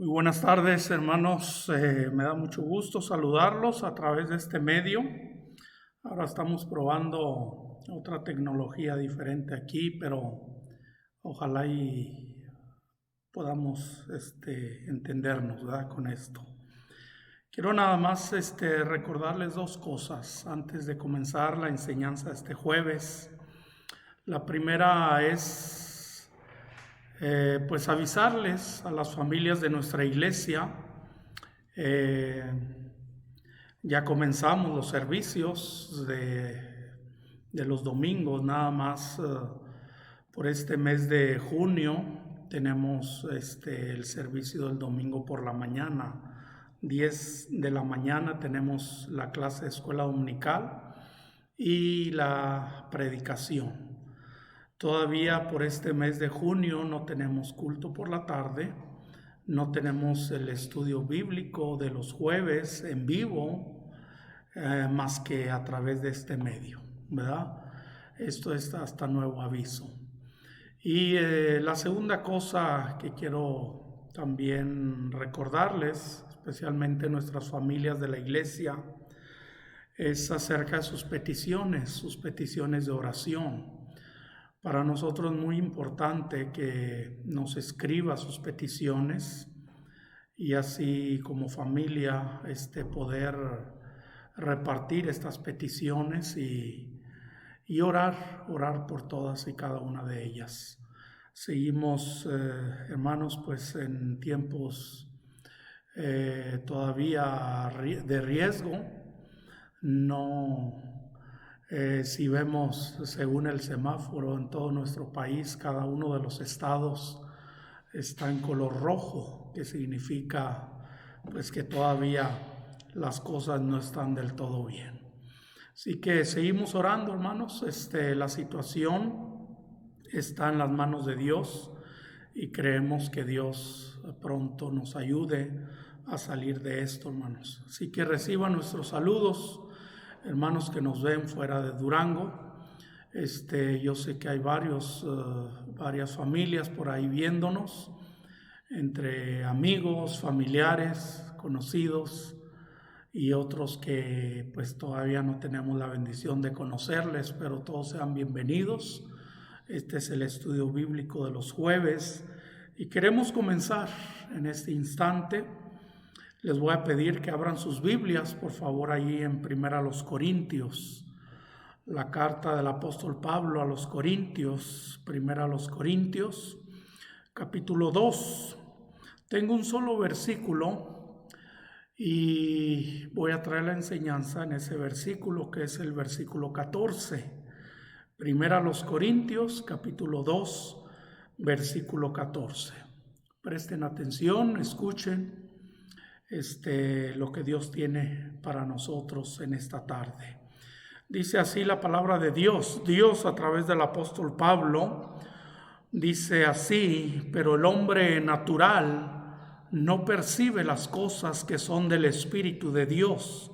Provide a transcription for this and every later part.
Muy buenas tardes, hermanos. Me da mucho gusto saludarlos a través de este medio. Ahora estamos probando otra tecnología diferente aquí, pero ojalá y podamos entendernos, ¿verdad? Con esto. Quiero nada más recordarles dos cosas antes de comenzar la enseñanza este jueves. La primera es pues avisarles a las familias de nuestra iglesia. Ya comenzamos los servicios de los domingos, nada más por este mes de junio tenemos el servicio del domingo por la mañana. 10 de la mañana tenemos la clase de escuela dominical y la predicación. Todavía por este mes de junio no tenemos culto por la tarde, no tenemos el estudio bíblico de los jueves en vivo, más que a través de este medio, ¿verdad? Esto es hasta nuevo aviso. Y la segunda cosa que quiero también recordarles, especialmente nuestras familias de la iglesia, es acerca de sus peticiones de oración. Para nosotros es muy importante que nos escriba sus peticiones y así como familia poder repartir estas peticiones y orar por todas y cada una de ellas. Seguimos, hermanos, pues en tiempos todavía de riesgo. No, si vemos según el semáforo en todo nuestro país, cada uno de los estados está en color rojo, que significa pues que todavía las cosas no están del todo bien. Así que seguimos orando, hermanos. La situación está en las manos de Dios y creemos que Dios pronto nos ayude a salir de esto, hermanos. Así que reciban nuestros saludos, hermanos que nos ven fuera de Durango. Yo sé que hay varias familias por ahí viéndonos, entre amigos, familiares, conocidos y otros que pues todavía no tenemos la bendición de conocerles, pero todos sean bienvenidos. Este es el estudio bíblico de los jueves y queremos comenzar en este instante. Les voy a pedir que abran sus Biblias, por favor, allí en Primera los Corintios, la carta del apóstol Pablo a los Corintios, Primera los Corintios, capítulo 2. Tengo un solo versículo y voy a traer la enseñanza en ese versículo, que es el versículo 14. Primera los Corintios, capítulo 2, versículo 14. Presten atención, escuchen lo que Dios tiene para nosotros en esta tarde. Dice así la palabra de Dios. Dios a través del apóstol Pablo dice así: pero el hombre natural no percibe las cosas que son del Espíritu de Dios,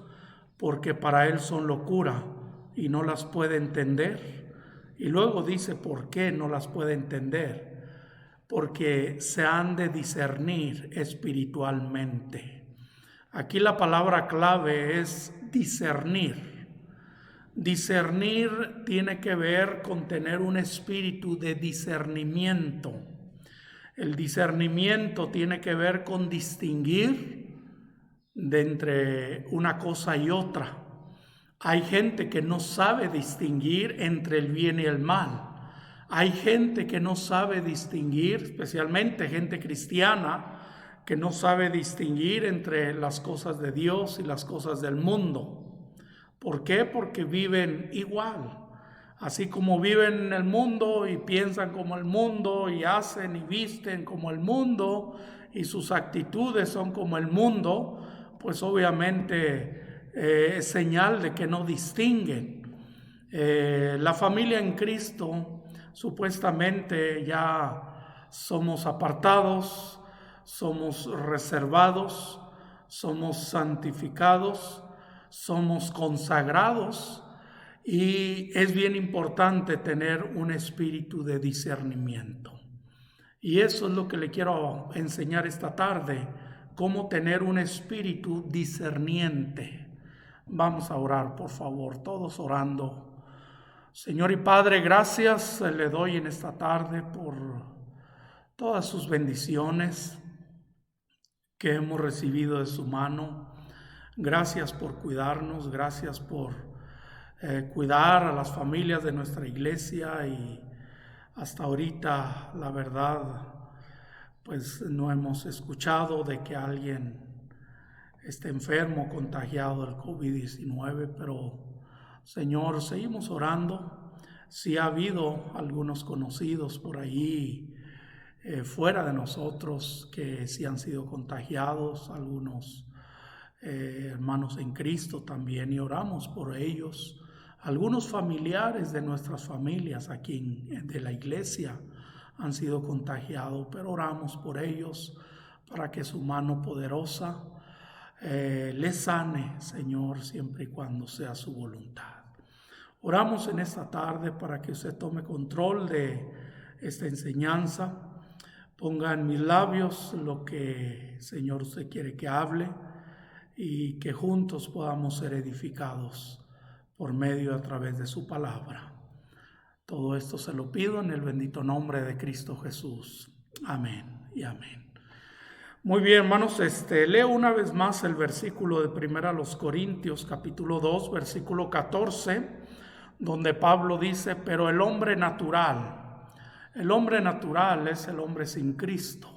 porque para él son locura y no las puede entender. Y luego dice por qué no las puede entender: porque se han de discernir espiritualmente. Aquí la palabra clave es discernir. Discernir tiene que ver con tener un espíritu de discernimiento. El discernimiento tiene que ver con distinguir de entre una cosa y otra. Hay gente que no sabe distinguir entre el bien y el mal. Hay gente que no sabe distinguir, especialmente gente cristiana, que no sabe distinguir entre las cosas de Dios y las cosas del mundo. ¿Por qué? Porque viven igual. Así como viven en el mundo y piensan como el mundo y hacen y visten como el mundo y sus actitudes son como el mundo, pues obviamente es señal de que no distinguen. La familia en Cristo supuestamente ya somos apartados, somos reservados, somos santificados, somos consagrados y es bien importante tener un espíritu de discernimiento. Y eso es lo que le quiero enseñar esta tarde, cómo tener un espíritu discerniente. Vamos a orar, por favor, todos orando. Señor y Padre, gracias le doy en esta tarde por todas sus bendiciones que hemos recibido de su mano. Gracias por cuidarnos, gracias por cuidar a las familias de nuestra iglesia, y hasta ahorita, la verdad, pues no hemos escuchado de que alguien esté enfermo, contagiado del COVID-19, pero Señor, seguimos orando. Si ha habido algunos conocidos por ahí fuera de nosotros que sí han sido contagiados, algunos hermanos en Cristo también, y oramos por ellos. Algunos familiares de nuestras familias aquí de la iglesia han sido contagiados, pero oramos por ellos para que su mano poderosa les sane, Señor, siempre y cuando sea su voluntad. Oramos en esta tarde para que usted tome control de esta enseñanza, ponga en mis labios lo que, Señor, usted quiere que hable, y que juntos podamos ser edificados por medio a través de su palabra. Todo esto se lo pido en el bendito nombre de Cristo Jesús. Amén y amén. Muy bien, hermanos, leo una vez más el versículo de 1 Corintios, capítulo 2, versículo 14, donde Pablo dice: pero el hombre natural es el hombre sin Cristo.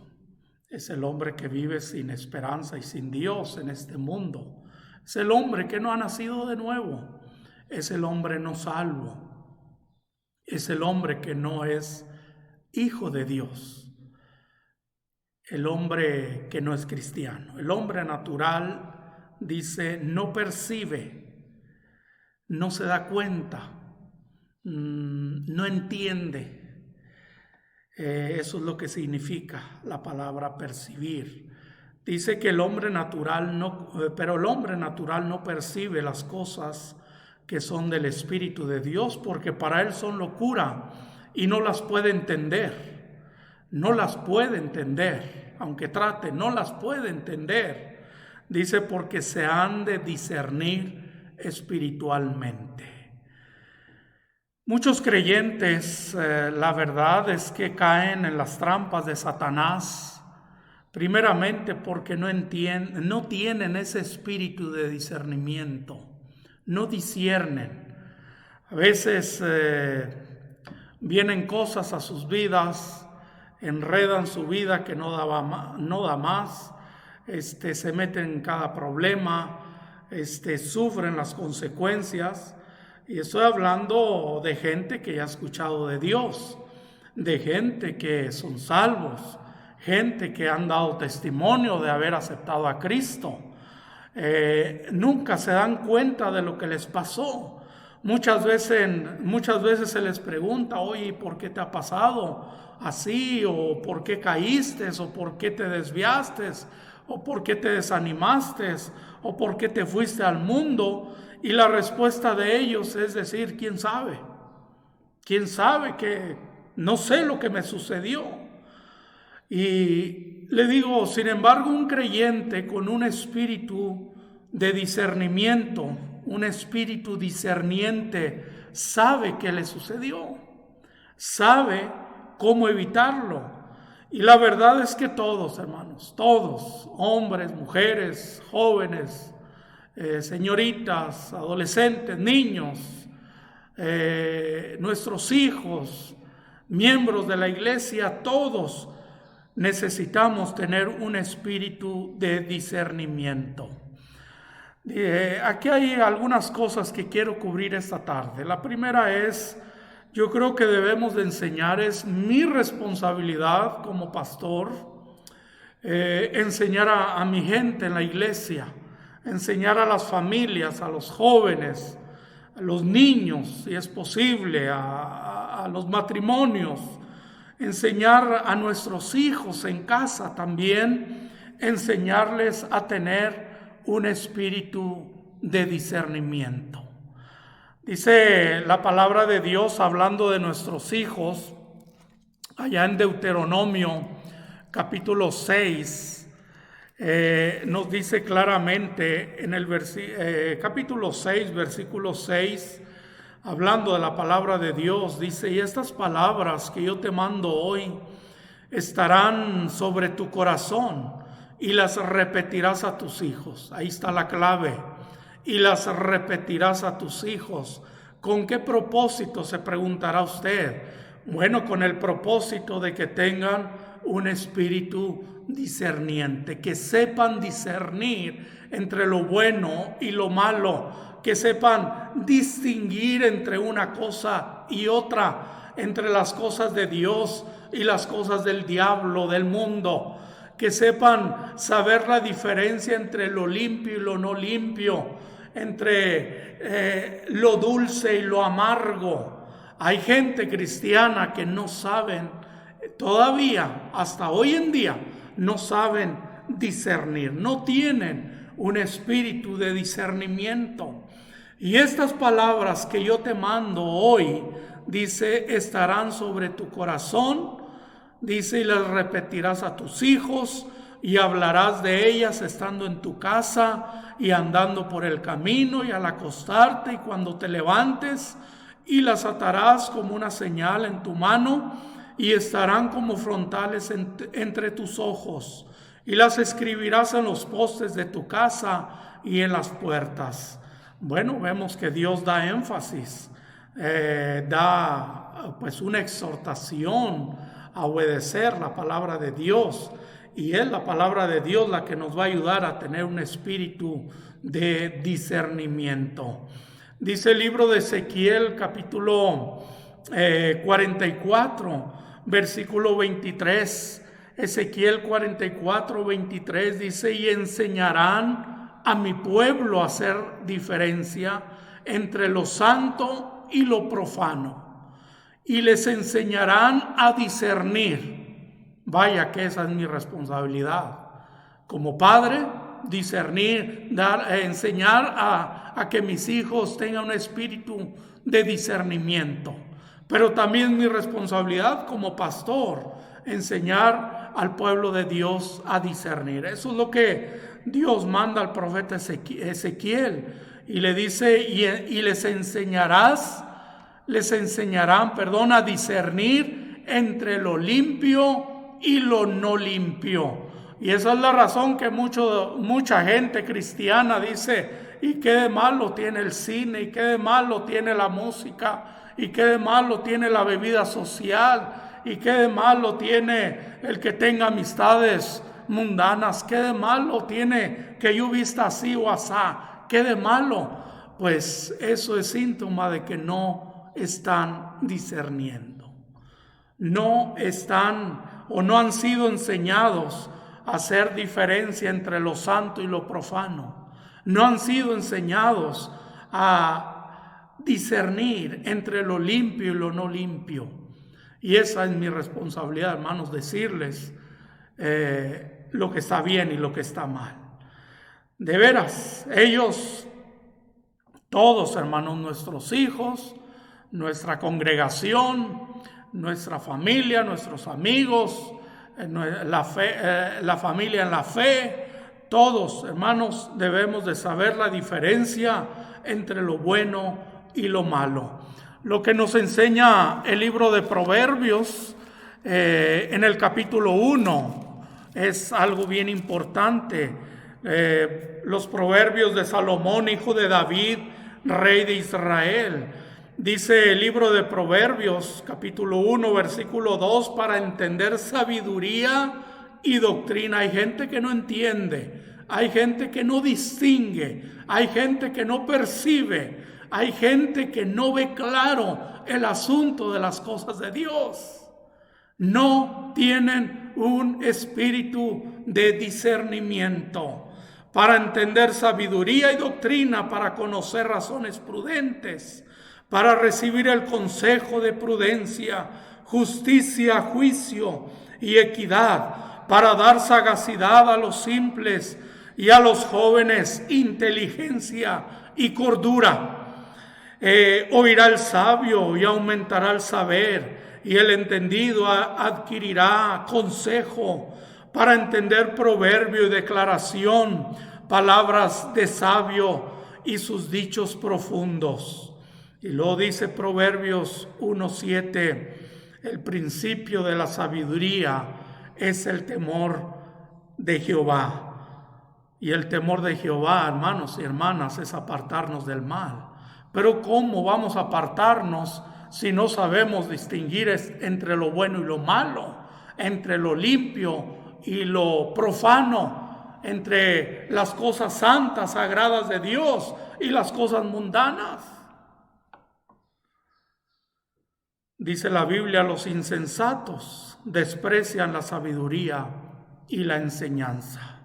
Es el hombre que vive sin esperanza y sin Dios en este mundo. Es el hombre que no ha nacido de nuevo. Es el hombre no salvo. Es el hombre que no es hijo de Dios. El hombre que no es cristiano. El hombre natural, dice, no percibe, no se da cuenta, no entiende. Eso es lo que significa la palabra percibir. Dice que el hombre natural pero el hombre natural no percibe las cosas que son del Espíritu de Dios, porque para él son locura y no las puede entender. No las puede entender, aunque trate, no las puede entender. Dice, porque se han de discernir espiritualmente. Muchos creyentes, la verdad es que caen en las trampas de Satanás, primeramente porque no tienen ese espíritu de discernimiento, no disciernen. A veces vienen cosas a sus vidas, enredan su vida que no da más, se meten en cada problema, sufren las consecuencias. Y estoy hablando de gente que ya ha escuchado de Dios, de gente que son salvos, gente que han dado testimonio de haber aceptado a Cristo. Nunca se dan cuenta de lo que les pasó. Muchas veces se les pregunta: oye, ¿por qué te ha pasado así? ¿O por qué caíste? ¿O por qué te desviaste? ¿O por qué te desanimaste? ¿O por qué te fuiste al mundo? Y la respuesta de ellos es decir: ¿quién sabe? ¿Quién sabe? Que no sé lo que me sucedió. Y le digo, sin embargo, un creyente con un espíritu de discernimiento, un espíritu discerniente, sabe qué le sucedió, sabe cómo evitarlo. Y la verdad es que todos, hermanos, todos, hombres, mujeres, jóvenes, señoritas, adolescentes, niños, nuestros hijos, miembros de la iglesia, todos necesitamos tener un espíritu de discernimiento. Aquí hay algunas cosas que quiero cubrir esta tarde. La primera es, yo creo que debemos de enseñar, es mi responsabilidad como pastor, enseñar a mi gente en la iglesia, enseñar a las familias, a los jóvenes, a los niños, si es posible, a los matrimonios, enseñar a nuestros hijos en casa también, enseñarles a tener un espíritu de discernimiento. Dice la palabra de Dios, hablando de nuestros hijos, allá en Deuteronomio capítulo 6, nos dice claramente en el capítulo 6, versículo 6, hablando de la palabra de Dios, dice: y estas palabras que yo te mando hoy estarán sobre tu corazón y las repetirás a tus hijos. Ahí está la clave. Y las repetirás a tus hijos. ¿Con qué propósito?, se preguntará usted. Bueno, con el propósito de que tengan un espíritu discerniente, que sepan discernir entre lo bueno y lo malo, que sepan distinguir entre una cosa y otra, entre las cosas de Dios y las cosas del diablo, del mundo, que sepan saber la diferencia entre lo limpio y lo no limpio, entre lo dulce y lo amargo. Hay gente cristiana que no saben, todavía, hasta hoy en día, no saben discernir, no tienen un espíritu de discernimiento. Y estas palabras que yo te mando hoy, dice, estarán sobre tu corazón, dice, y las repetirás a tus hijos, y hablarás de ellas estando en tu casa y andando por el camino y al acostarte y cuando te levantes, y las atarás como una señal en tu mano y estarán como frontales entre tus ojos, y las escribirás en los postes de tu casa y en las puertas. Bueno, vemos que Dios da énfasis, da pues una exhortación a obedecer la palabra de Dios, y es la palabra de Dios la que nos va a ayudar a tener un espíritu de discernimiento. Dice el libro de Ezequiel capítulo 44, versículo 23. Ezequiel 44, 23 dice: y enseñarán a mi pueblo a hacer diferencia entre lo santo y lo profano, y les enseñarán a discernir. Vaya que esa es mi responsabilidad como padre, discernir, enseñar a que mis hijos tengan un espíritu de discernimiento. Pero también mi responsabilidad como pastor, enseñar al pueblo de Dios a discernir. Eso es lo que Dios manda al profeta Ezequiel, y le dice: y les enseñarán, a discernir entre lo limpio y lo no limpio. Y esa es la razón que mucha gente cristiana dice: ¿y qué de malo tiene el cine? ¿Y qué de malo tiene la música? ¿Y qué de malo tiene la bebida social? ¿Y qué de malo tiene el que tenga amistades mundanas? ¿Qué de malo tiene que yo vista así o asá? ¿Qué de malo? Pues eso es síntoma de que no están discerniendo. No están o no han sido enseñados a hacer diferencia entre lo santo y lo profano. No han sido enseñados a discernir entre lo limpio y lo no limpio. Y esa es mi responsabilidad, hermanos, decirles lo que está bien y lo que está mal. De veras, ellos, todos, hermanos, nuestros hijos, nuestra congregación, nuestra familia, nuestros amigos, la familia en la fe, todos, hermanos, debemos de saber la diferencia entre lo bueno y lo malo. Lo que nos enseña el libro de Proverbios en el capítulo 1 es algo bien importante. Los proverbios de Salomón, hijo de David, rey de Israel. Dice el libro de Proverbios, capítulo 1, versículo 2, para entender sabiduría y doctrina. Hay gente que no entiende, hay gente que no distingue, hay gente que no percibe, hay gente que no ve claro el asunto de las cosas de Dios. No tienen un espíritu de discernimiento para entender sabiduría y doctrina, para conocer razones prudentes, para recibir el consejo de prudencia, justicia, juicio y equidad, para dar sagacidad a los simples y a los jóvenes inteligencia y cordura. Oirá el sabio y aumentará el saber, y el entendido adquirirá consejo para entender proverbio y declaración, palabras de sabio y sus dichos profundos. Y luego dice Proverbios 1:7, el principio de la sabiduría es el temor de Jehová. Y el temor de Jehová, hermanos y hermanas, es apartarnos del mal. Pero ¿cómo vamos a apartarnos si no sabemos distinguir entre lo bueno y lo malo, entre lo limpio y lo profano, entre las cosas santas, sagradas de Dios y las cosas mundanas? Dice la Biblia, los insensatos desprecian la sabiduría y la enseñanza.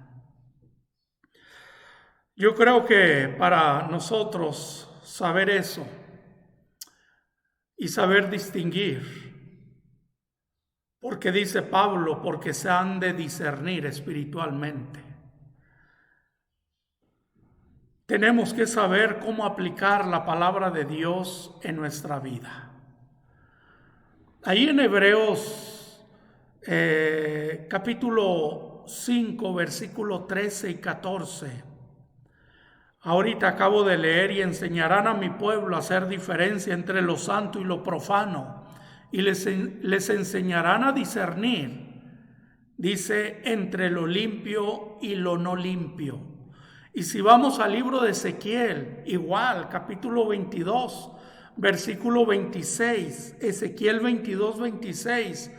Yo creo que para nosotros saber eso y saber distinguir, porque dice Pablo, porque se han de discernir espiritualmente. Tenemos que saber cómo aplicar la palabra de Dios en nuestra vida. Ahí en Hebreos capítulo 5, versículo 13 y 14. Ahorita acabo de leer: y enseñarán a mi pueblo a hacer diferencia entre lo santo y lo profano, y les enseñarán a discernir, dice, entre lo limpio y lo no limpio. Y si vamos al libro de Ezequiel, igual, capítulo 22, versículo 26, Ezequiel 22, 26,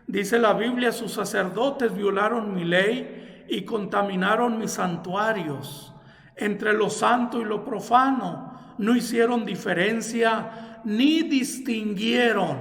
dice la Biblia: sus sacerdotes violaron mi ley y contaminaron mis santuarios. Entre lo santo y lo profano no hicieron diferencia, ni distinguieron,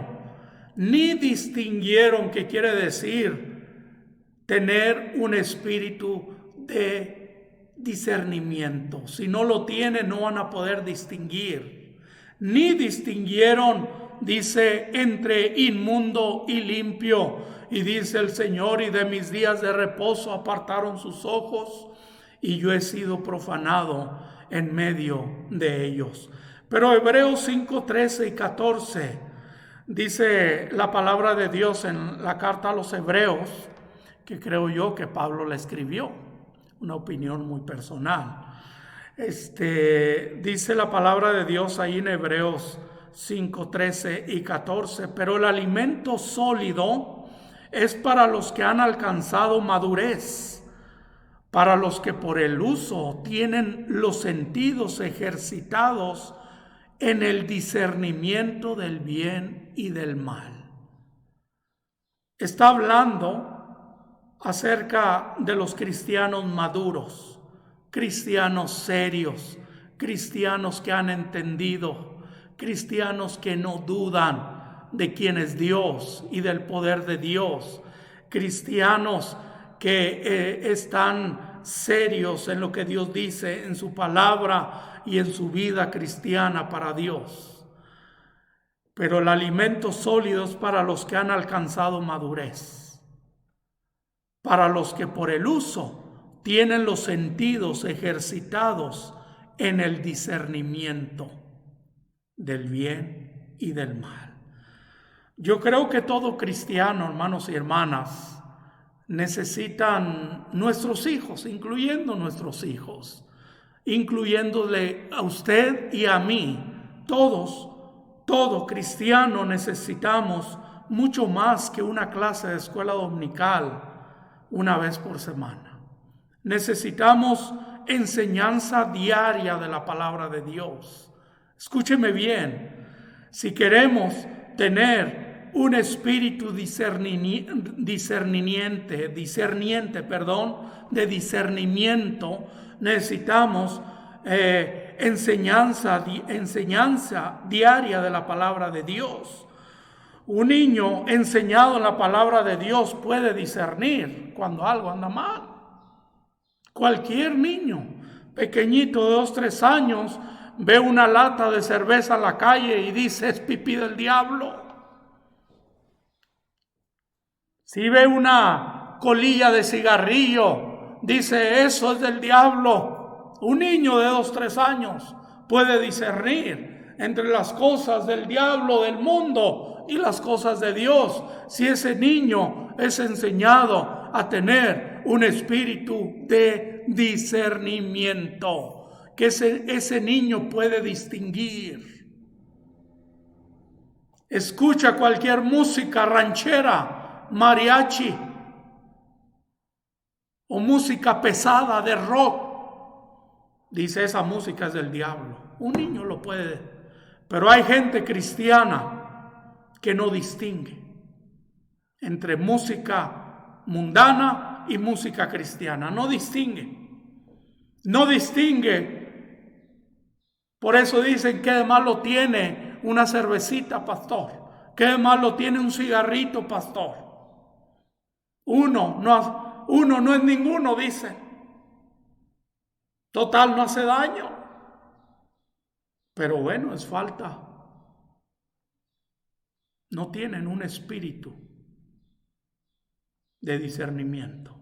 que quiere decir tener un espíritu de discernimiento. Si no lo tienen, no van a poder distinguir. Ni distinguieron, dice, entre inmundo y limpio. Y dice el Señor: y de mis días de reposo apartaron sus ojos, y yo he sido profanado en medio de ellos. Pero Hebreos 5, 13 y 14 dice la palabra de Dios en la carta a los Hebreos, que creo yo que Pablo la escribió, una opinión muy personal. Dice la palabra de Dios ahí en Hebreos 5, 13 y 14: pero el alimento sólido es para los que han alcanzado madurez, para los que por el uso tienen los sentidos ejercitados en el discernimiento del bien y del mal. Está hablando acerca de los cristianos maduros, cristianos serios, cristianos que han entendido, cristianos que no dudan de quién es Dios y del poder de Dios, cristianos que están serios en lo que Dios dice en su palabra y en su vida cristiana para Dios. Pero el alimento sólido es para los que han alcanzado madurez, para los que por el uso tienen los sentidos ejercitados en el discernimiento del bien y del mal. Yo creo que todo cristiano, hermanos y hermanas, necesitan nuestros hijos, incluyendo nuestros hijos, incluyéndole a usted y a mí. Todo cristiano necesitamos mucho más que una clase de escuela dominical una vez por semana. Necesitamos enseñanza diaria de la palabra de Dios. Escúcheme bien, si queremos tener un espíritu de discernimiento, necesitamos enseñanza diaria de la palabra de Dios. Un niño enseñado en la palabra de Dios puede discernir cuando algo anda mal. Cualquier niño pequeñito de 2, 3 años ve una lata de cerveza en la calle y dice: es pipí del diablo. Si ve una colilla de cigarrillo, dice: eso es del diablo. Un niño de 2, 3 años puede discernir entre las cosas del diablo, del mundo y las cosas de Dios si ese niño es enseñado a tener un espíritu de discernimiento, que ese niño puede distinguir. Escucha cualquier música ranchera, mariachi o música pesada de rock. Dice, esa música es del diablo. Un niño lo puede, pero hay gente cristiana que no distingue entre música mundana y música cristiana. No distingue. No distingue. Por eso dicen, ¿qué de malo tiene una cervecita, pastor? ¿Qué de malo tiene un cigarrito, pastor? Uno no es ninguno, dicen. Total, no hace daño. Pero bueno, es falta. No tienen un espíritu de discernimiento.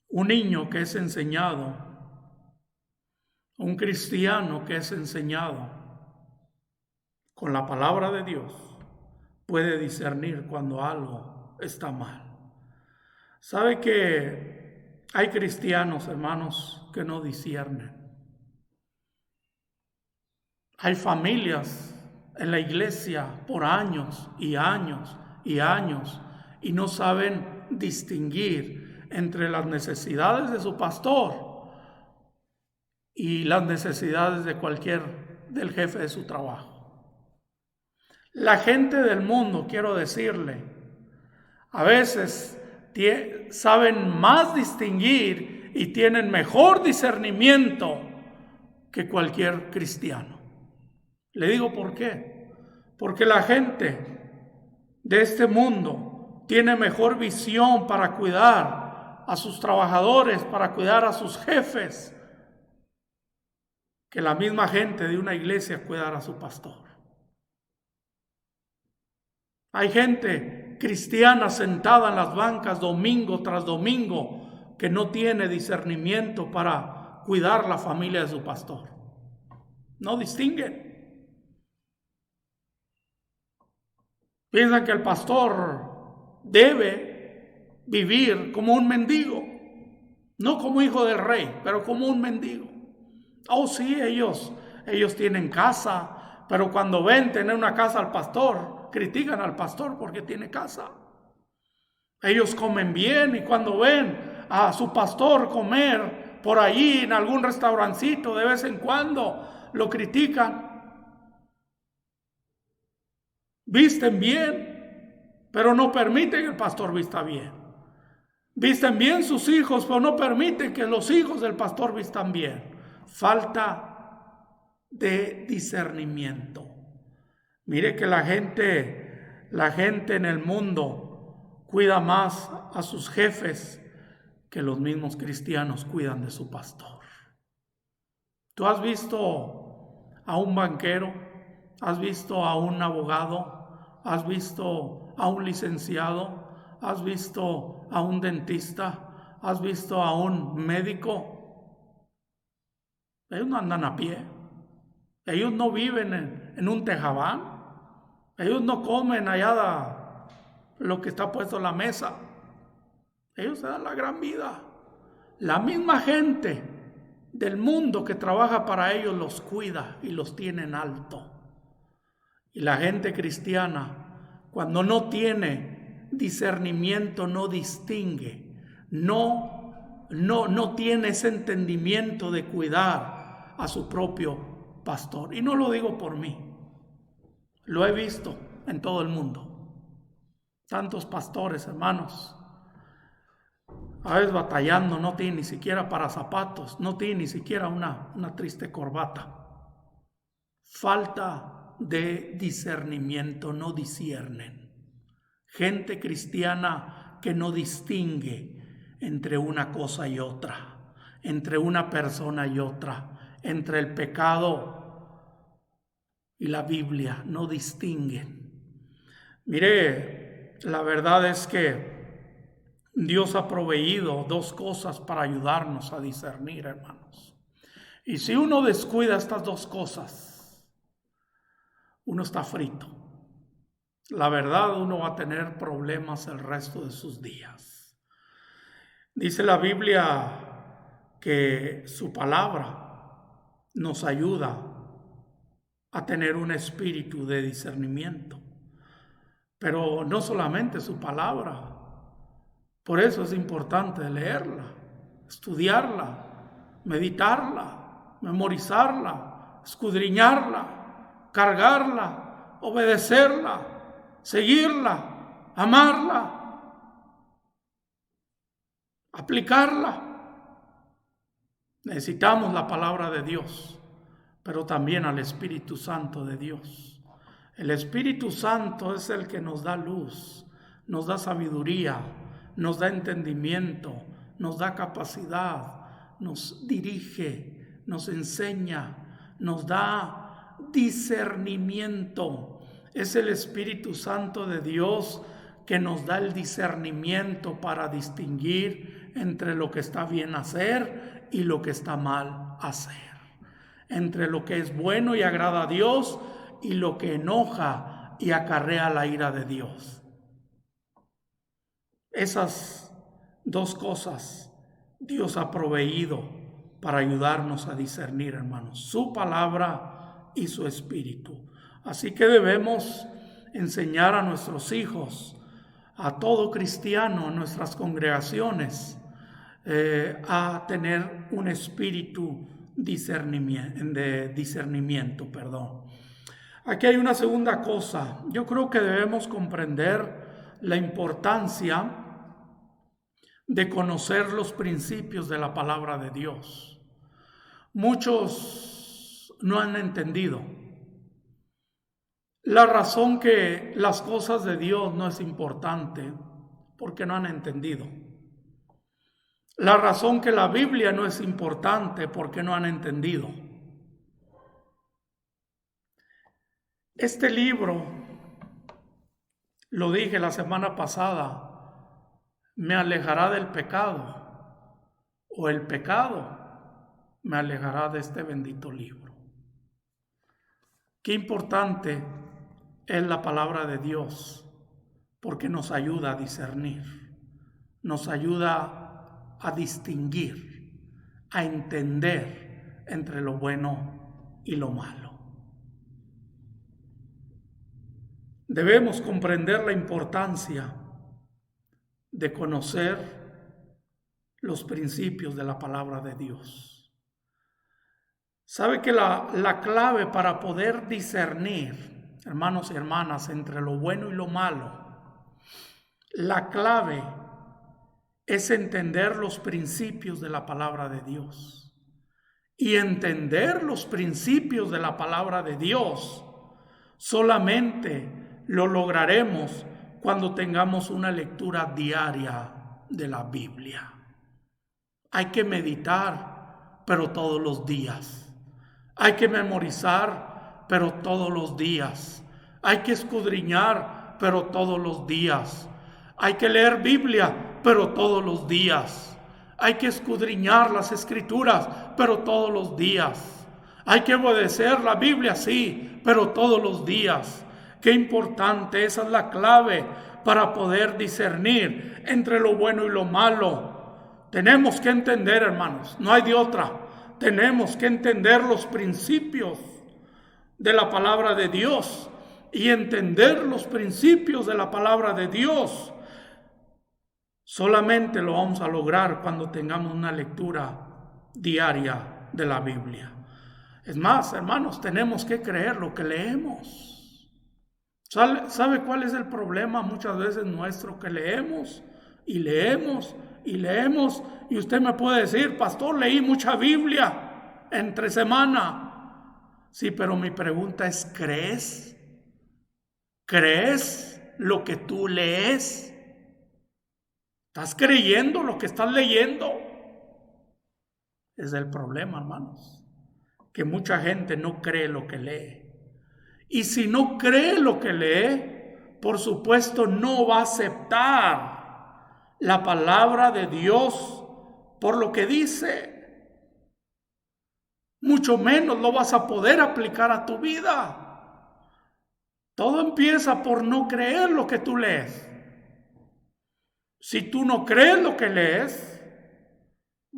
Un niño que es enseñado, un cristiano que es enseñado con la palabra de Dios, puede discernir cuando algo está mal. ¿Sabe que hay cristianos, hermanos, que no disciernen? Hay familias en la iglesia por años y años y años y no saben distinguir entre las necesidades de su pastor y las necesidades del jefe de su trabajo. La gente del mundo, quiero decirle, a veces saben más distinguir y tienen mejor discernimiento que cualquier cristiano. Le digo por qué. Porque la gente de este mundo tiene mejor visión para cuidar a sus trabajadores, para cuidar a sus jefes, que la misma gente de una iglesia cuidar a su pastor. Hay gente cristiana sentada en las bancas domingo tras domingo que no tiene discernimiento para cuidar la familia de su pastor. No distinguen. Piensan que el pastor debe vivir como un mendigo, no como hijo del rey, pero como un mendigo. Oh, sí, ellos tienen casa, pero cuando ven tener una casa al pastor, critican al pastor porque tiene casa. Ellos comen bien y cuando ven a su pastor comer por allí en algún restaurancito de vez en cuando, lo critican. Visten bien, pero no permiten que el pastor vista bien. Visten bien sus hijos, pero no permiten que los hijos del pastor vistan bien. Falta de discernimiento. Mire que la gente en el mundo cuida más a sus jefes que los mismos cristianos cuidan de su pastor. ¿Tú has visto a un banquero? ¿Has visto a un abogado? ¿Has visto a un licenciado? ¿Has visto a un dentista? ¿Has visto a un médico? Ellos no andan a pie. Ellos no viven en un tejabán. Ellos no comen allá lo que está puesto en la mesa. Ellos se dan la gran vida. La misma gente del mundo que trabaja para ellos los cuida y los tiene en alto. Y la gente cristiana, cuando no tiene discernimiento, no distingue, no tiene ese entendimiento de cuidar a su propio pastor. Y no lo digo por mí, lo he visto en todo el mundo. Tantos pastores, hermanos, a veces batallando, no tienen ni siquiera para zapatos, no tienen ni siquiera una triste corbata. Falta de discernimiento, no disciernen. Gente cristiana que no distingue entre una cosa y otra, entre una persona y otra, entre el pecado y la Biblia, no distinguen. Mire, la verdad es que Dios ha proveído dos cosas para ayudarnos a discernir, hermanos. Y si uno descuida estas dos cosas, uno está frito. La verdad, uno va a tener problemas el resto de sus días. Dice la Biblia que su palabra nos ayuda a tener un espíritu de discernimiento. Pero no solamente su palabra. Por eso es importante leerla, estudiarla, meditarla, memorizarla, escudriñarla, cargarla, obedecerla, seguirla, amarla, aplicarla. Necesitamos la palabra de Dios, pero también al Espíritu Santo de Dios. El Espíritu Santo es el que nos da luz, nos da sabiduría, nos da entendimiento, nos da capacidad, nos dirige, nos enseña, nos da discernimiento. Es el Espíritu Santo de Dios que nos da el discernimiento para distinguir entre lo que está bien hacer y lo que está mal hacer, entre lo que es bueno y agrada a Dios y lo que enoja y acarrea la ira de Dios. Esas dos cosas Dios ha proveído para ayudarnos a discernir, hermanos, su palabra y su espíritu. Así que debemos enseñar a nuestros hijos, a todo cristiano en nuestras congregaciones, a tener un espíritu de discernimiento. Aquí hay una segunda cosa. Yo creo que debemos comprender la importancia de conocer los principios de la palabra de Dios. Muchos no han entendido la razón que las cosas de Dios no es importante, porque no han entendido. La razón que la Biblia no es importante, porque no han entendido. Este libro, lo dije la semana pasada, me alejará del pecado, o el pecado me alejará de este bendito libro. Qué importante es la palabra de Dios, porque nos ayuda a discernir, nos ayuda a distinguir, a entender entre lo bueno y lo malo. Debemos comprender la importancia de conocer los principios de la palabra de Dios. ¿Sabe que la clave para poder discernir, hermanos y hermanas, entre lo bueno y lo malo, la clave es entender los principios de la palabra de Dios? Y entender los principios de la palabra de Dios solamente lo lograremos cuando tengamos una lectura diaria de la Biblia. Hay que meditar, pero todos los días. Hay que memorizar, pero todos los días. Hay que escudriñar, pero todos los días. Hay que leer Biblia, pero todos los días. Hay que escudriñar las Escrituras, pero todos los días. Hay que obedecer la Biblia, sí, pero todos los días. Qué importante, esa es la clave para poder discernir entre lo bueno y lo malo. Tenemos que entender, hermanos, no hay de otra. Tenemos que entender los principios de la palabra de Dios, y entender los principios de la palabra de Dios solamente lo vamos a lograr cuando tengamos una lectura diaria de la Biblia. Es más, hermanos, tenemos que creer lo que leemos. ¿Sabe cuál es el problema muchas veces nuestro? Que leemos y leemos y leemos, y usted me puede decir: pastor, leí mucha Biblia entre semana. Sí, pero mi pregunta es: ¿crees? ¿Crees lo que tú lees? ¿Estás creyendo lo que estás leyendo? Es el problema, hermanos, que mucha gente no cree lo que lee. Y si no cree lo que lee, por supuesto no va a aceptar la palabra de Dios por lo que dice. Mucho menos lo vas a poder aplicar a tu vida. Todo empieza por no creer lo que tú lees. Si tú no crees lo que lees,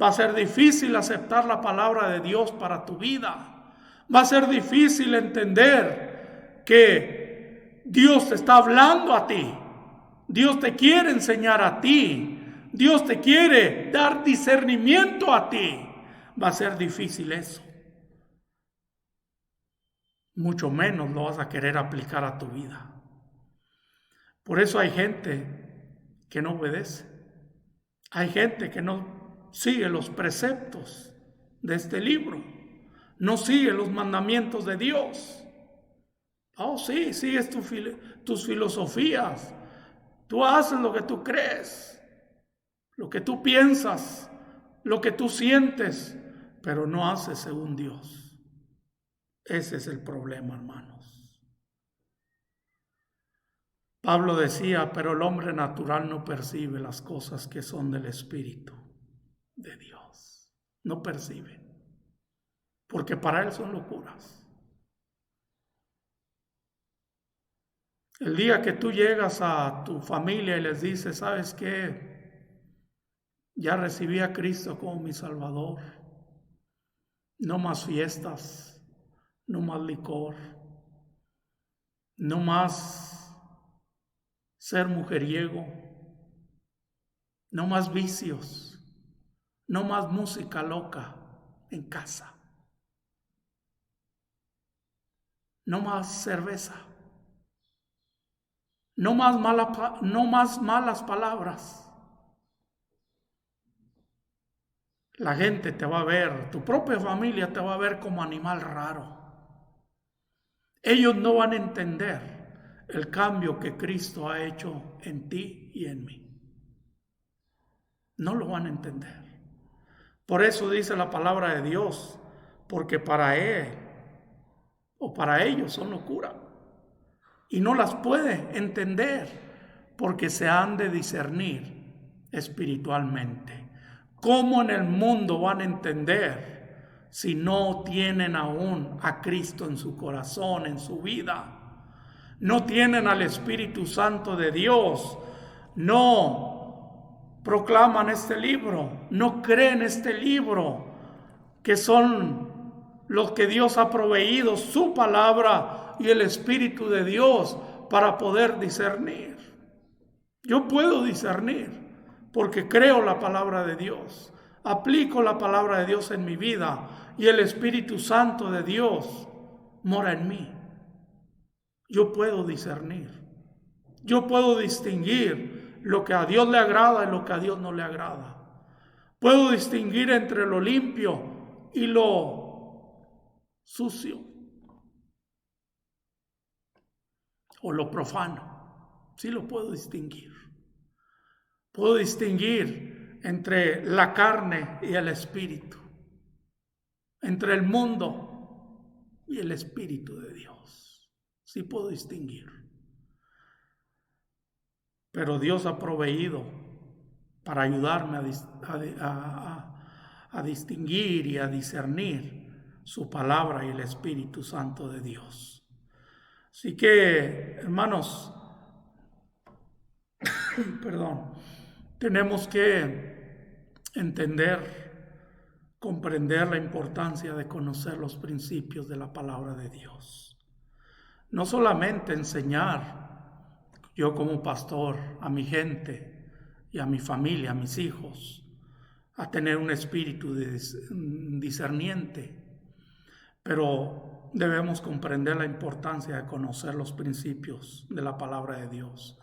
va a ser difícil aceptar la palabra de Dios para tu vida. Va a ser difícil entender que Dios te está hablando a ti. Dios te quiere enseñar a ti. Dios te quiere dar discernimiento a ti. Va a ser difícil eso. Mucho menos lo vas a querer aplicar a tu vida. Por eso hay gente que no obedece. Hay gente que no sigue los preceptos de este libro. No sigue los mandamientos de Dios. Oh, sí, sigues tus filosofías. Tú haces lo que tú crees, lo que tú piensas, lo que tú sientes, pero no haces según Dios. Ese es el problema, hermanos. Pablo decía, pero el hombre natural no percibe las cosas que son del Espíritu de Dios. No percibe, porque para él son locuras. El día que tú llegas a tu familia y les dices, ¿sabes qué? Ya recibí a Cristo como mi Salvador. No más fiestas, no más licor, no más ser mujeriego, no más vicios, no más música loca en casa, no más cerveza, no más malas palabras. La gente te va a ver, tu propia familia te va a ver como animal raro. Ellos no van a entender el cambio que Cristo ha hecho en ti y en mí. No lo van a entender. Por eso dice la palabra de Dios, porque para él o para ellos son locura. Y no las puede entender porque se han de discernir espiritualmente. ¿Cómo en el mundo van a entender si no tienen aún a Cristo en su corazón, en su vida? No tienen al Espíritu Santo de Dios, no proclaman este libro, no creen este libro, que son los que Dios ha proveído, su palabra y el Espíritu de Dios para poder discernir. Yo puedo discernir porque creo la palabra de Dios, aplico la palabra de Dios en mi vida y el Espíritu Santo de Dios mora en mí. Yo puedo discernir, yo puedo distinguir lo que a Dios le agrada y lo que a Dios no le agrada. Puedo distinguir entre lo limpio y lo sucio o lo profano. Sí lo puedo distinguir. Puedo distinguir entre la carne y el espíritu, entre el mundo y el Espíritu de Dios. Sí puedo distinguir. Pero Dios ha proveído para ayudarme a distinguir y a discernir su palabra y el Espíritu Santo de Dios. Así que, hermanos, tenemos que entender, comprender la importancia de conocer los principios de la palabra de Dios. No solamente enseñar, yo como pastor, a mi gente y a mi familia, a mis hijos, a tener un espíritu discerniente, pero debemos comprender la importancia de conocer los principios de la palabra de Dios.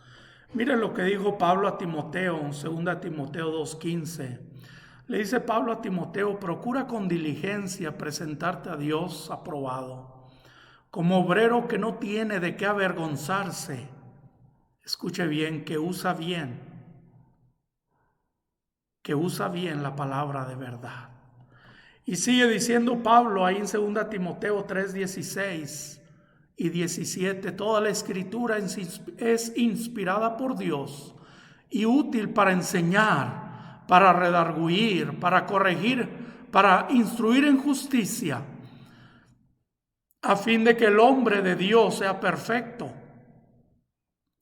Miren lo que dijo Pablo a Timoteo en 2 Timoteo 2:15. Le dice Pablo a Timoteo, procura con diligencia presentarte a Dios aprobado, como obrero que no tiene de qué avergonzarse. Escuche bien, que usa bien la palabra de verdad. Y sigue diciendo Pablo ahí en 2 Timoteo 3:16 y 17, toda la escritura es inspirada por Dios y útil para enseñar, para redarguir, para corregir, para instruir en justicia, a fin de que el hombre de Dios sea perfecto,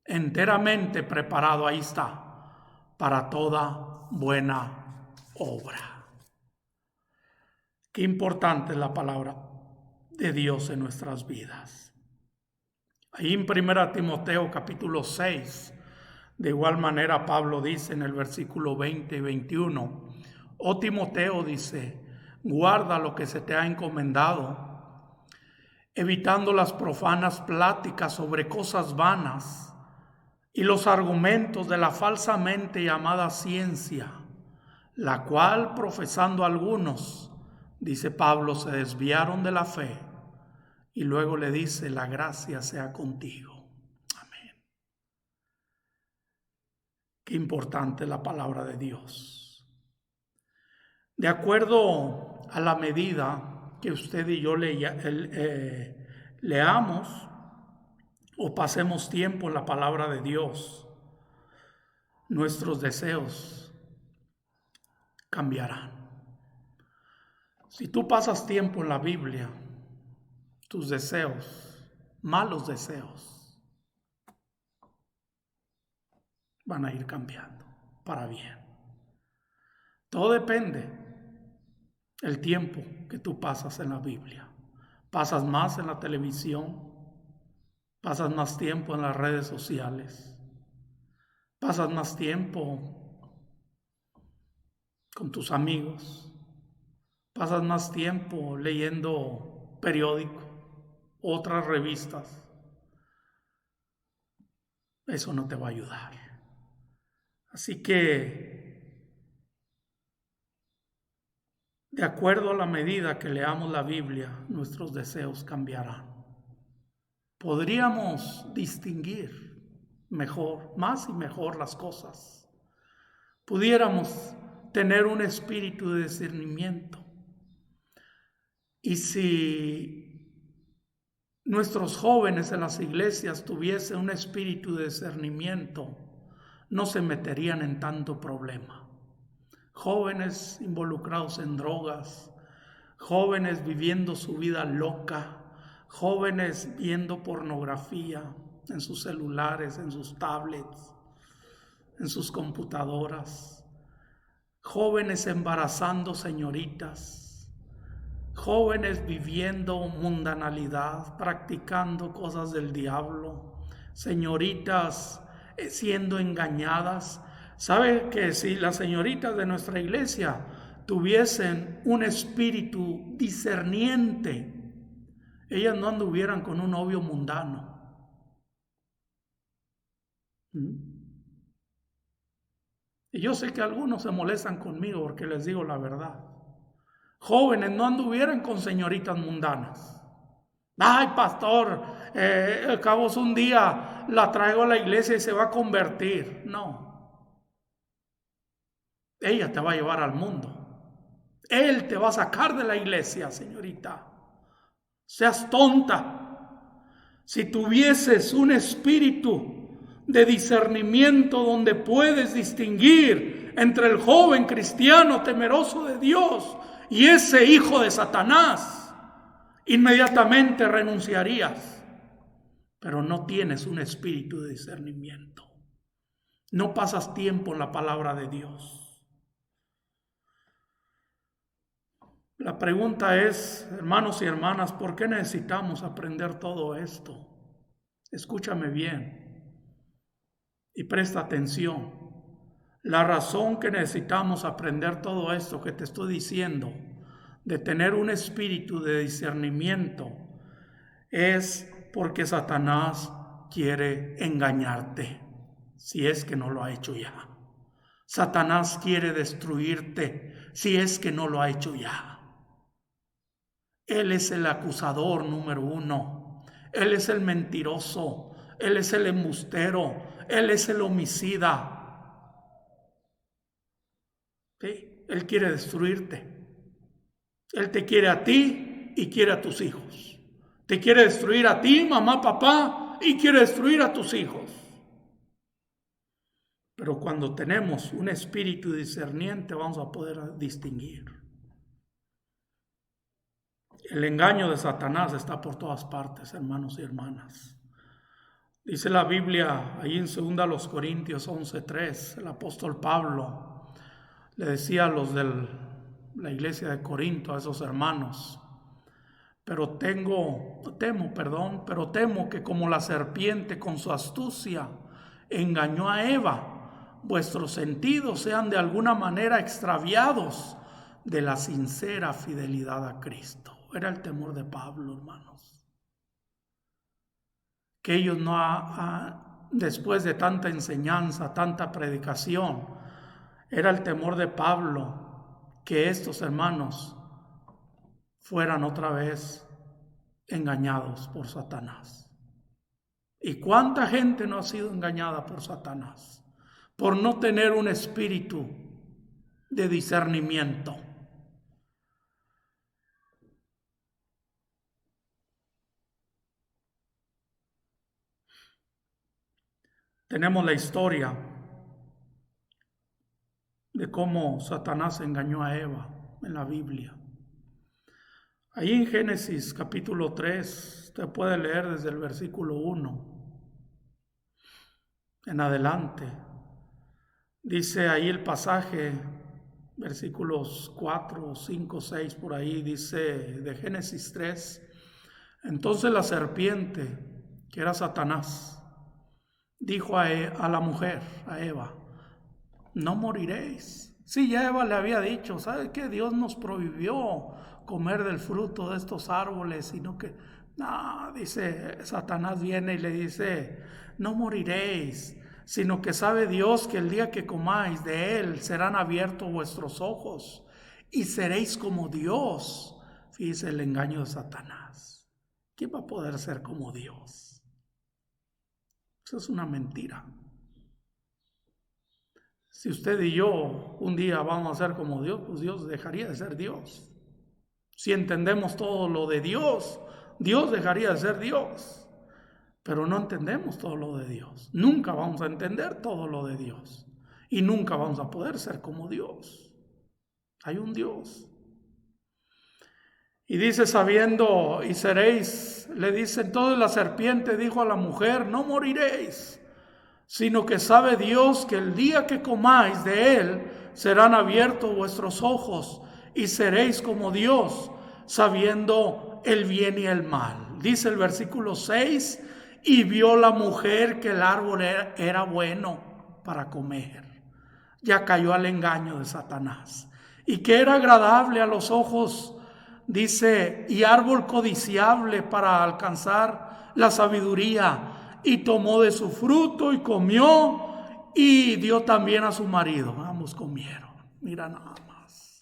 enteramente preparado, ahí está, para toda buena obra. Qué importante es la palabra de Dios en nuestras vidas. Ahí en 1 Timoteo capítulo 6, de igual manera Pablo dice en el versículo 20 y 21, oh Timoteo, dice, guarda lo que se te ha encomendado, evitando las profanas pláticas sobre cosas vanas y los argumentos de la falsamente llamada ciencia, la cual profesando algunos, dice Pablo, se desviaron de la fe. Y luego le dice, la gracia sea contigo. Amén. Qué importante es la palabra de Dios. De acuerdo a la medida que usted y yo leamos o pasemos tiempo en la palabra de Dios, nuestros deseos cambiarán. Si tú pasas tiempo en la Biblia, tus deseos, malos deseos, van a ir cambiando para bien. Todo depende del tiempo que tú pasas en la Biblia. ¿Pasas más en la televisión? ¿Pasas más tiempo en las redes sociales? ¿Pasas más tiempo con tus amigos? ¿Pasas más tiempo leyendo periódico, otras revistas? Eso no te va a ayudar. Así que, de acuerdo a la medida que leamos la Biblia, nuestros deseos cambiarán. Podríamos distinguir mejor, más y mejor las cosas. Pudiéramos tener un espíritu de discernimiento. Y si nuestros jóvenes en las iglesias tuviesen un espíritu de discernimiento, no se meterían en tanto problema. Jóvenes involucrados en drogas, jóvenes viviendo su vida loca, jóvenes viendo pornografía en sus celulares, en sus tablets, en sus computadoras, jóvenes embarazando señoritas, jóvenes viviendo mundanalidad, practicando cosas del diablo, señoritas siendo engañadas. ¿Sabe que si las señoritas de nuestra iglesia tuviesen un espíritu discerniente, ellas no anduvieran con un novio mundano? Y yo sé que algunos se molestan conmigo porque les digo la verdad. Jóvenes, no anduvieran con señoritas mundanas. Ay, pastor, al cabo un día la traigo a la iglesia y se va a convertir. No. Ella te va a llevar al mundo. Él te va a sacar de la iglesia, señorita. Seas tonta. Si tuvieses un espíritu de discernimiento donde puedes distinguir entre el joven cristiano temeroso de Dios y ese hijo de Satanás, inmediatamente renunciarías. Pero no tienes un espíritu de discernimiento. No pasas tiempo en la palabra de Dios. La pregunta es, hermanos y hermanas, ¿por qué necesitamos aprender todo esto? Escúchame bien y presta atención. La razón que necesitamos aprender todo esto que te estoy diciendo, de tener un espíritu de discernimiento, es porque Satanás quiere engañarte, si es que no lo ha hecho ya. Satanás quiere destruirte, si es que no lo ha hecho ya. Él es el acusador número uno. Él es el mentiroso. Él es el embustero. Él es el homicida. ¿Sí? Él quiere destruirte. Él te quiere a ti y quiere a tus hijos. Te quiere destruir a ti, mamá, papá, y quiere destruir a tus hijos. Pero cuando tenemos un espíritu discerniente vamos a poder distinguir. El engaño de Satanás está por todas partes, hermanos y hermanas. Dice la Biblia, ahí en 2 Corintios 11:3, el apóstol Pablo le decía a los de la iglesia de Corinto, a esos hermanos, pero temo que como la serpiente con su astucia engañó a Eva, vuestros sentidos sean de alguna manera extraviados de la sincera fidelidad a Cristo. Era el temor de Pablo, hermanos. Que ellos después de tanta enseñanza, tanta predicación, era el temor de Pablo que estos hermanos fueran otra vez engañados por Satanás. ¿Y cuánta gente no ha sido engañada por Satanás? Por no tener un espíritu de discernimiento. Tenemos la historia de cómo Satanás engañó a Eva en la Biblia. Ahí en Génesis capítulo 3, usted puede leer desde el versículo 1 en adelante. Dice ahí el pasaje, versículos 4, 5, 6, por ahí dice de Génesis 3. Entonces la serpiente, que era Satanás, dijo a la mujer, a Eva, no moriréis. Sí, ya Eva le había dicho, ¿sabe qué? Dios nos prohibió comer del fruto de estos árboles, sino que, no, dice, Satanás viene y le dice, no moriréis, sino que sabe Dios que el día que comáis de él serán abiertos vuestros ojos y seréis como Dios. Fíjese el engaño de Satanás. ¿Quién va a poder ser como Dios? Eso es una mentira. Si usted y yo un día vamos a ser como Dios, pues Dios dejaría de ser Dios. Si entendemos todo lo de Dios, Dios dejaría de ser Dios. Pero no entendemos todo lo de Dios. Nunca vamos a entender todo lo de Dios. Y nunca vamos a poder ser como Dios. Hay un Dios. Y dice, sabiendo y seréis, le dice, entonces la serpiente dijo a la mujer, no moriréis, sino que sabe Dios que el día que comáis de él, serán abiertos vuestros ojos y seréis como Dios, sabiendo el bien y el mal. Dice el versículo 6, y vio la mujer que el árbol era bueno para comer. Ya cayó al engaño de Satanás. Y que era agradable a los ojos, dice, y árbol codiciable para alcanzar la sabiduría. Y tomó de su fruto y comió y dio también a su marido. Ambos comieron. Mira nada más.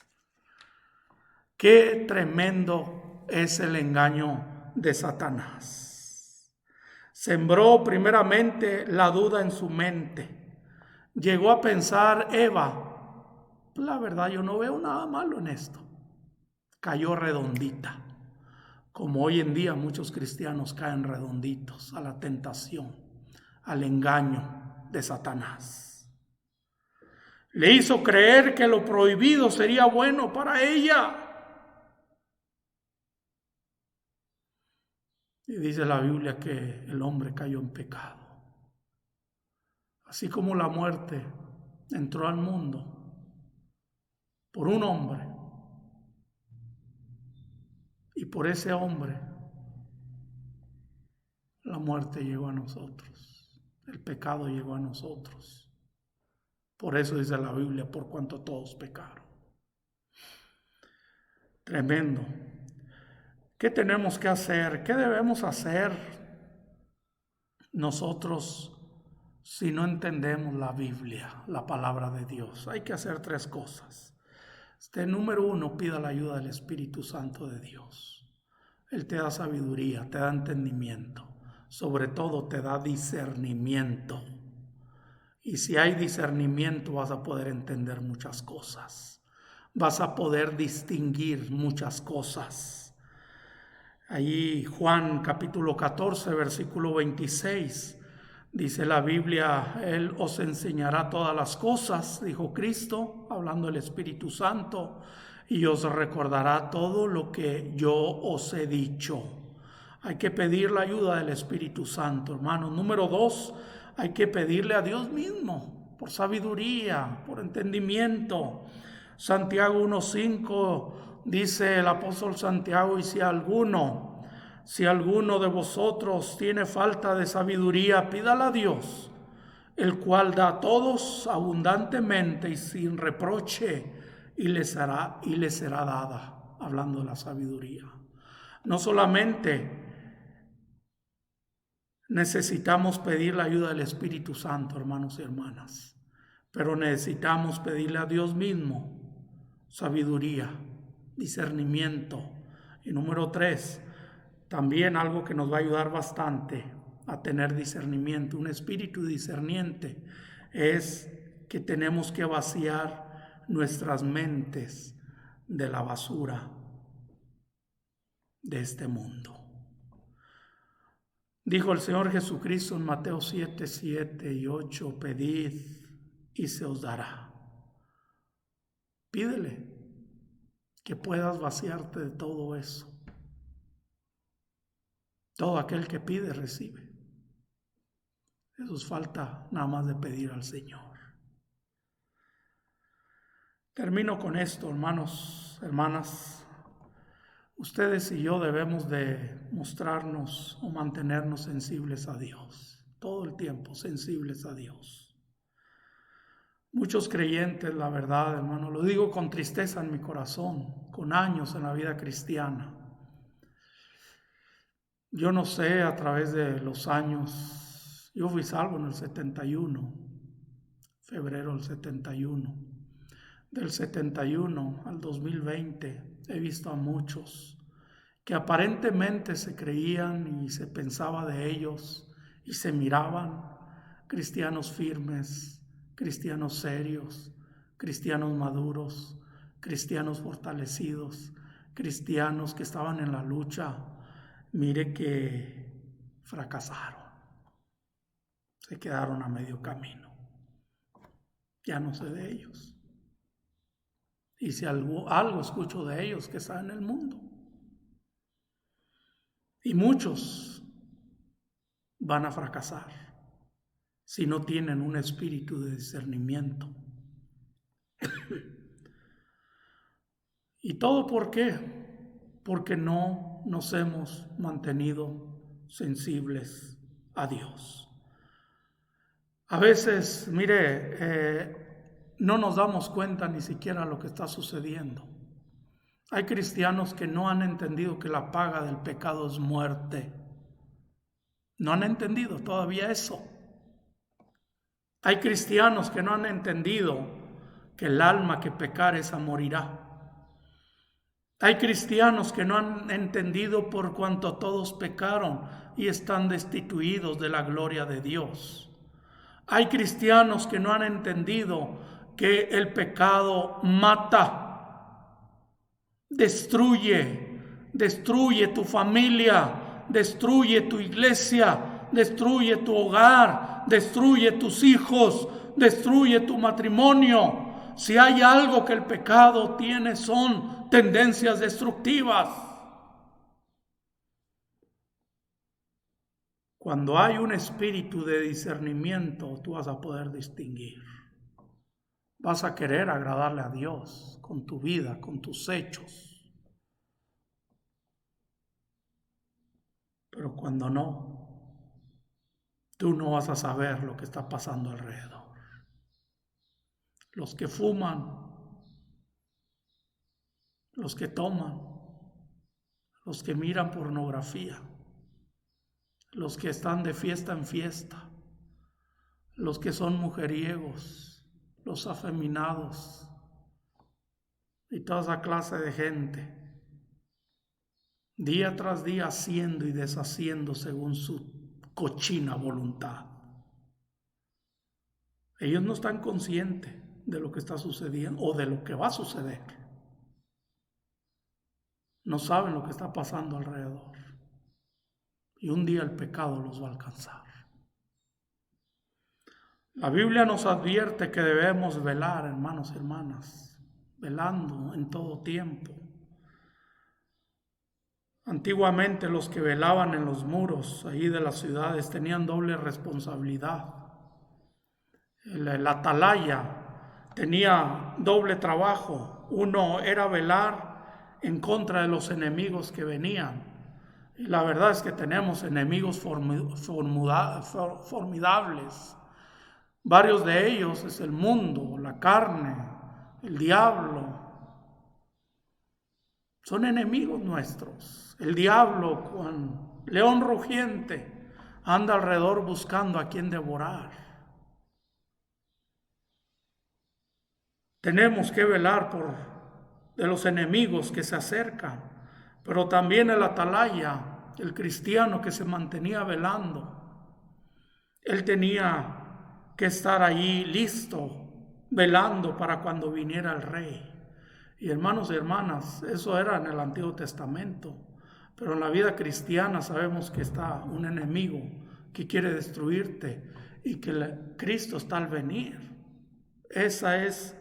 Qué tremendo es el engaño de Satanás. Sembró primeramente la duda en su mente. Llegó a pensar Eva, la verdad yo no veo nada malo en esto. Cayó redondita, como hoy en día muchos cristianos caen redonditos a la tentación, al engaño de Satanás. Le hizo creer que lo prohibido sería bueno para ella. Y dice la Biblia que el hombre cayó en pecado. Así como la muerte entró al mundo por un hombre, y por ese hombre la muerte llegó a nosotros, el pecado llegó a nosotros. Por eso dice la Biblia, por cuanto todos pecaron. Tremendo. ¿Qué tenemos que hacer? ¿Qué debemos hacer nosotros si no entendemos la Biblia, la palabra de Dios? Hay que hacer 3 cosas. Número 1, pida la ayuda del Espíritu Santo de Dios. Él te da sabiduría, te da entendimiento, sobre todo te da discernimiento. Y si hay discernimiento vas a poder entender muchas cosas. Vas a poder distinguir muchas cosas. Ahí Juan capítulo 14, versículo 26, dice la Biblia, Él os enseñará todas las cosas, dijo Cristo, hablando del Espíritu Santo, y os recordará todo lo que yo os he dicho. Hay que pedir la ayuda del Espíritu Santo, hermanos. Número 2, hay que pedirle a Dios mismo por sabiduría, por entendimiento. Santiago 1:5 dice el apóstol Santiago: y si alguno de vosotros tiene falta de sabiduría, pídala a Dios, el cual da a todos abundantemente y sin reproche, y le será dada. Hablando de la sabiduría. No solamente necesitamos pedir la ayuda del Espíritu Santo, hermanos y hermanas, pero necesitamos pedirle a Dios mismo sabiduría, discernimiento. Y número 3, también algo que nos va a ayudar bastante a tener discernimiento, un espíritu discerniente, es que tenemos que vaciar nuestras mentes de la basura de este mundo. Dijo el Señor Jesucristo en Mateo 7:7 y 8: pedid y se os dará. Pídele que puedas vaciarte de todo eso. Todo aquel que pide, recibe. Eso es falta nada más de pedir al Señor. Termino con esto, hermanos, hermanas. Ustedes y yo debemos de mostrarnos o mantenernos sensibles a Dios. Todo el tiempo sensibles a Dios. Muchos creyentes, la verdad, hermano, lo digo con tristeza en mi corazón, con años en la vida cristiana. Yo no sé, a través de los años, yo fui salvo en el 71, febrero del 71. Del 71 al 2020 he visto a muchos que aparentemente se creían y se pensaba de ellos y se miraban cristianos firmes, cristianos serios, cristianos maduros, cristianos fortalecidos, cristianos que estaban en la lucha. Mire que fracasaron, se quedaron a medio camino. Ya no sé de ellos. Y si algo escucho de ellos, que están en el mundo. Y muchos van a fracasar si no tienen un espíritu de discernimiento. ¿Y todo por qué? Porque no nos hemos mantenido sensibles a Dios. A veces, mire, no nos damos cuenta ni siquiera lo que está sucediendo. Hay cristianos que no han entendido que la paga del pecado es muerte. No han entendido todavía eso. Hay cristianos que no han entendido que el alma que pecare esa morirá. Hay cristianos que no han entendido por cuanto todos pecaron y están destituidos de la gloria de Dios. Hay cristianos que no han entendido que el pecado mata, destruye tu familia, destruye tu iglesia, destruye tu hogar, destruye tus hijos, destruye tu matrimonio. Si hay algo que el pecado tiene, son tendencias destructivas. Cuando hay un espíritu de discernimiento, tú vas a poder distinguir. Vas a querer agradarle a Dios con tu vida, con tus hechos. Pero cuando no, tú no vas a saber lo que está pasando alrededor. Los que fuman, los que toman, los que miran pornografía, los que están de fiesta en fiesta, los que son mujeriegos, los afeminados y toda esa clase de gente, día tras día haciendo y deshaciendo según su cochina voluntad. Ellos no están conscientes de lo que está sucediendo o de lo que va a suceder. No saben lo que está pasando alrededor. Y un día el pecado los va a alcanzar. La Biblia nos advierte que debemos velar, hermanos y hermanas, velando en todo tiempo. Antiguamente los que velaban en los muros ahí de las ciudades tenían doble responsabilidad. El atalaya tenía doble trabajo. Uno era velar en contra de los enemigos que venían. Y la verdad es que tenemos enemigos formidables. Varios de ellos es el mundo, la carne, el diablo. Son enemigos nuestros. El diablo, con león rugiente, anda alrededor buscando a quien devorar. Tenemos que velar de los enemigos que se acercan, pero también el atalaya, el cristiano que se mantenía velando. Él tenía que estar allí listo, velando para cuando viniera el rey. Y hermanos y hermanas, eso era en el Antiguo Testamento. Pero en la vida cristiana sabemos que está un enemigo que quiere destruirte y que Cristo está al venir. Esas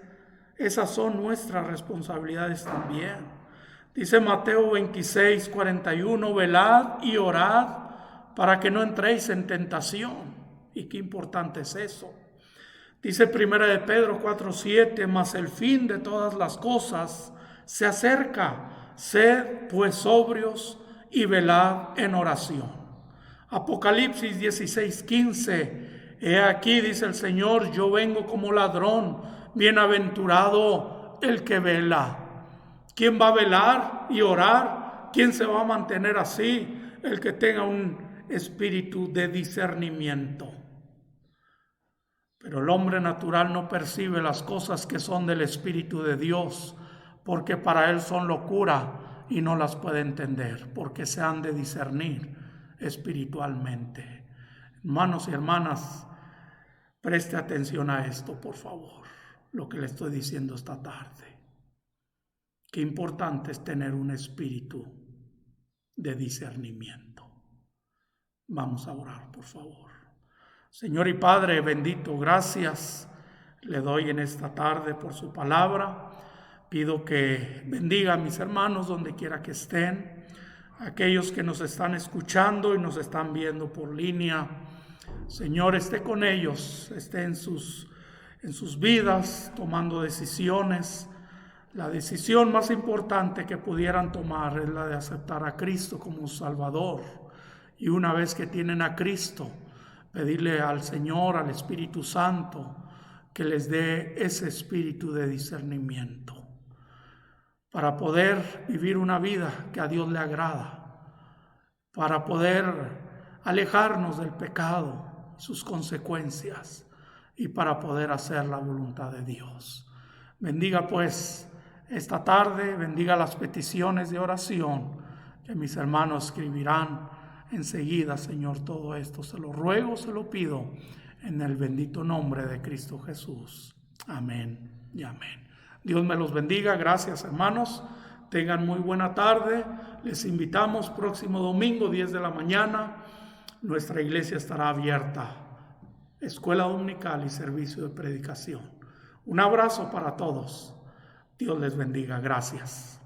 son nuestras responsabilidades también. Dice Mateo 26, 41, velad y orad para que no entréis en tentación. Y qué importante es eso. Dice 1 de Pedro 4:7, mas el fin de todas las cosas se acerca. Sed pues sobrios y velad en oración. Apocalipsis 16:15, he aquí, dice el Señor, yo vengo como ladrón, bienaventurado el que vela. ¿Quién va a velar y orar? ¿Quién se va a mantener así? El que tenga un espíritu de discernimiento. Pero el hombre natural no percibe las cosas que son del Espíritu de Dios, porque para él son locura y no las puede entender, porque se han de discernir espiritualmente. Hermanos y hermanas, preste atención a esto, por favor, lo que le estoy diciendo esta tarde. Qué importante es tener un espíritu de discernimiento. Vamos a orar, por favor. Señor y Padre bendito, gracias le doy en esta tarde por su palabra. Pido que bendiga a mis hermanos donde quiera que estén, aquellos que nos están escuchando y nos están viendo por línea. Señor, esté con ellos, esté en sus vidas tomando decisiones. La decisión más importante que pudieran tomar es la de aceptar a Cristo como Salvador. Y una vez que tienen a Cristo, pedirle al Señor, al Espíritu Santo, que les dé ese espíritu de discernimiento para poder vivir una vida que a Dios le agrada, para poder alejarnos del pecado, sus consecuencias, y para poder hacer la voluntad de Dios. Bendiga pues esta tarde, bendiga las peticiones de oración que mis hermanos escribirán enseguida, Señor, todo esto se lo ruego, se lo pido en el bendito nombre de Cristo Jesús. Amén y amén. Dios me los bendiga. Gracias, hermanos. Tengan muy buena tarde. Les invitamos próximo domingo, 10 de la mañana. Nuestra iglesia estará abierta. Escuela dominical y servicio de predicación. Un abrazo para todos. Dios les bendiga. Gracias.